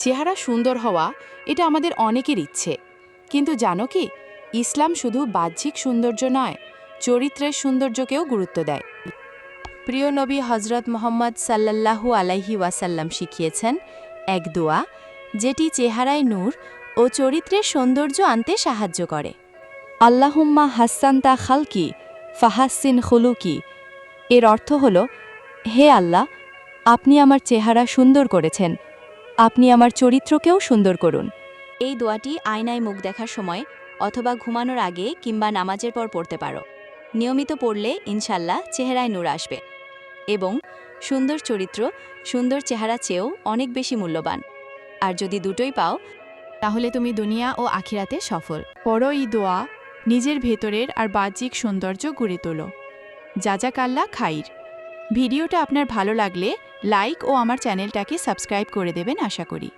চেহারা সুন্দর হওয়া এটা আমাদের অনেকের ইচ্ছে, কিন্তু জানো কি, ইসলাম শুধু বাহ্যিক সৌন্দর্য নয়, চরিত্রের সৌন্দর্যকেও গুরুত্ব দেয়। প্রিয় নবী হজরত মোহাম্মদ সাল্লাল্লাহু আলাইহি ওয়াসাল্লাম শিখিয়েছেন এক দোয়া, যেটি চেহারায় নূর ও চরিত্রের সৌন্দর্য আনতে সাহায্য করে। আল্লাহুম্মা হাসান্তা খালকি ফাহাসিন খুলুকি। এর অর্থ হল, হে আল্লাহ, আপনি আমার চেহারা সুন্দর করেছেন, আপনি আমার চরিত্রকেও সুন্দর করুন। এই দোয়াটি আয়নায় মুখ দেখার সময় অথবা ঘুমানোর আগে কিংবা নামাজের পর পড়তে পারো। নিয়মিত পড়লে ইনশাল্লাহ চেহারায় নূর আসবে এবং সুন্দর চরিত্র সুন্দর চেহারা চেয়েও অনেক বেশি মূল্যবান। আর যদি দুটোই পাও, তাহলে তুমি দুনিয়া ও আখিরাতে সফল। পড়ো এই দোয়া, নিজের ভেতরের আর বাহ্যিক সৌন্দর্য গড়ে তোলো। জাজাকাল্লাহ খাইর। ভিডিওটা আপনার ভালো লাগলে লাইক ও আমার চ্যানেলটাকে সাবস্ক্রাইব করে দেবেন আশা করি।